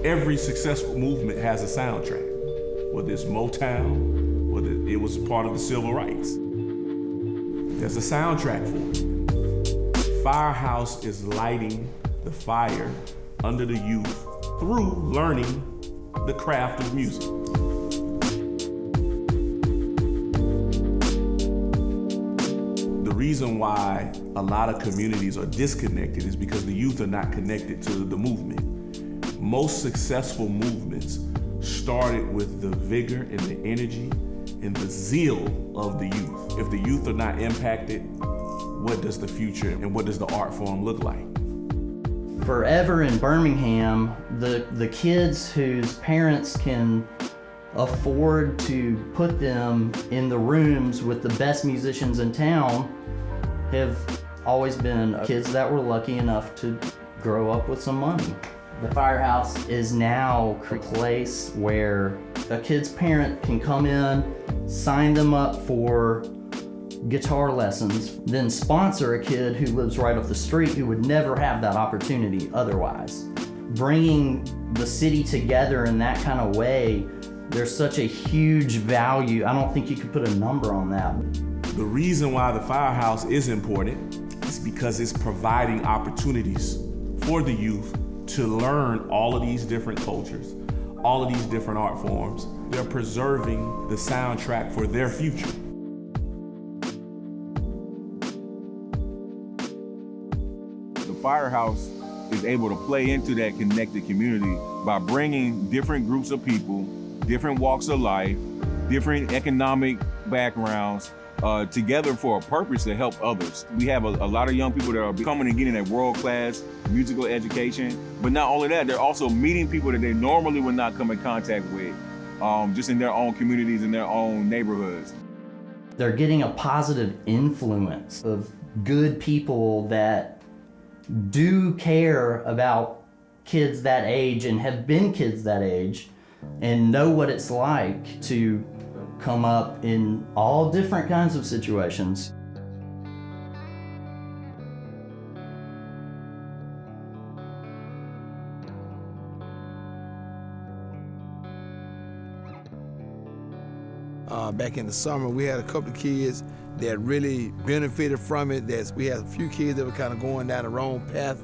Every successful movement has a soundtrack, whether it's Motown, whether it was part of the civil rights. There's a soundtrack for it. Firehouse is lighting the fire under the youth through learning the craft of music. The reason why a lot of communities are disconnected is because the youth are not connected to the movement. Most successful movements started with the vigor and the energy and the zeal of the youth. If the youth are not impacted, what does the future and what does the art form look like? Forever in Birmingham, the kids whose parents can afford to put them in the rooms with the best musicians in town have always been kids that were lucky enough to grow up with some money. The Firehouse is now a place where a kid's parent can come in, sign them up for guitar lessons, then sponsor a kid who lives right up the street who would never have that opportunity otherwise. Bringing the city together in that kind of way, there's such a huge value. I don't think you could put a number on that. The reason why the Firehouse is important is because it's providing opportunities for the youth to learn all of these different cultures, all of these different art forms. They're preserving the soundtrack for their future. The Firehouse is able to play into that connected community by bringing different groups of people, different walks of life, different economic backgrounds, together for a purpose to help others. We have a lot of young people that are coming and getting that world-class musical education, but not only that, they're also meeting people that they normally would not come in contact with, just in their own communities, in their own neighborhoods. They're getting a positive influence of good people that do care about kids that age and have been kids that age and know what it's like to come up in all different kinds of situations. Back in the summer, we had a couple of kids that really benefited from it. We had a few kids that were kind of going down the wrong path,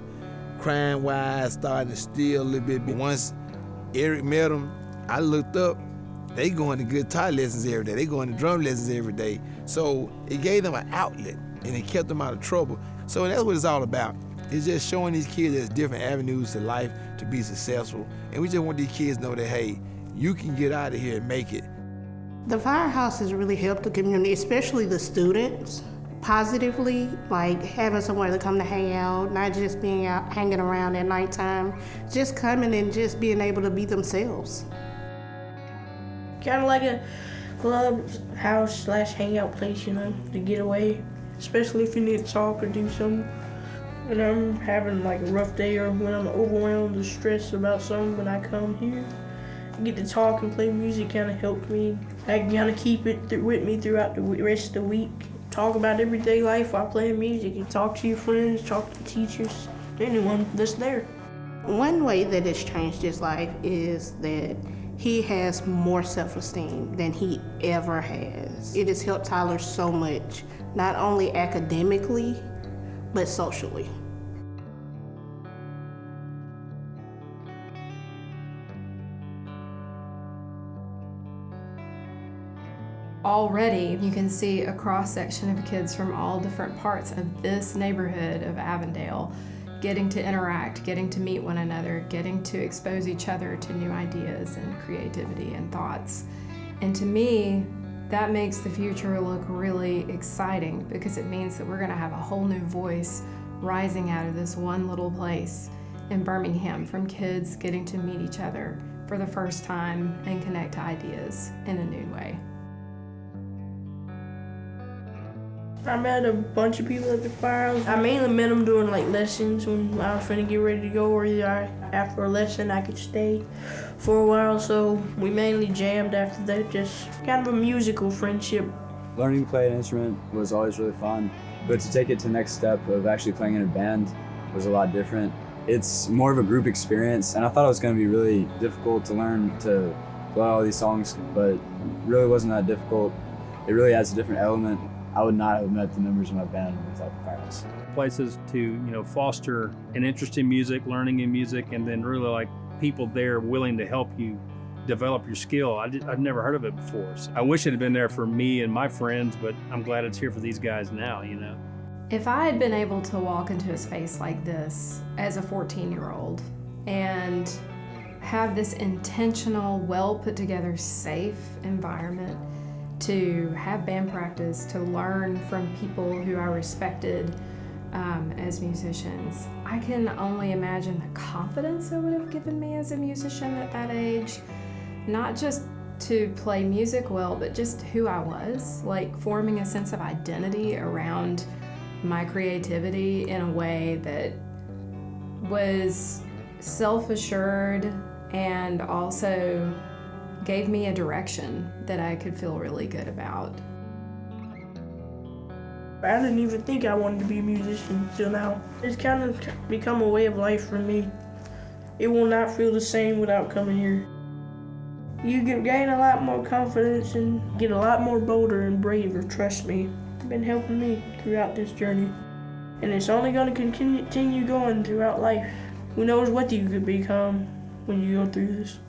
crime-wise, starting to steal a little bit. But once Eric met them, I looked up. They going to guitar lessons every day. They going to drum lessons every day. So it gave them an outlet, and it kept them out of trouble. So that's what it's all about. It's just showing these kids there's different avenues to life to be successful. And we just want these kids to know that, hey, you can get out of here and make it. The Firehouse has really helped the community, especially the students, positively, like having somewhere to come to hang out, not just being out hanging around at nighttime, just coming and just being able to be themselves. Kind of like a club, house / hangout place, you know, to get away, especially if you need to talk or do something. When I'm having like a rough day or when I'm overwhelmed or stressed about something, when I come here, I get to talk and play music. Kind of helps me. I can kind of keep it with me throughout the rest of the week. Talk about everyday life while playing music and talk to your friends, talk to teachers, anyone that's there. One way that it's changed his life is that he has more self-esteem than he ever has. It has helped Tyler so much, not only academically, but socially. Already, you can see a cross-section of kids from all different parts of this neighborhood of Avondale getting to interact, getting to meet one another, getting to expose each other to new ideas and creativity and thoughts. And to me, that makes the future look really exciting because it means that we're going to have a whole new voice rising out of this one little place in Birmingham from kids getting to meet each other for the first time and connect to ideas in a new way. I met a bunch of people at the Firehouse. I mainly met them during like lessons when I was trying to get ready to go, or either after a lesson I could stay for a while. So we mainly jammed after that, just kind of a musical friendship. Learning to play an instrument was always really fun, but to take it to the next step of actually playing in a band was a lot different. It's more of a group experience, and I thought it was going to be really difficult to learn to play all these songs, but it really wasn't that difficult. It really adds a different element. I would not have met the members of my band without the Firehouse. Places to foster an interest in music, learning in music, and then really like people there willing to help you develop your skill. I'd never heard of it before. So I wish it had been there for me and my friends, but I'm glad it's here for these guys now, If I had been able to walk into a space like this as a 14-year-old and have this intentional, well put together, safe environment to have band practice, to learn from people who I respected as musicians, I can only imagine the confidence it would have given me as a musician at that age. Not just to play music well, but just who I was, like forming a sense of identity around my creativity in a way that was self-assured and also gave me a direction that I could feel really good about. I didn't even think I wanted to be a musician till now. It's kind of become a way of life for me. It will not feel the same without coming here. You can gain a lot more confidence and get a lot more bolder and braver, trust me. It's been helping me throughout this journey. And it's only going to continue going throughout life. Who knows what you could become when you go through this.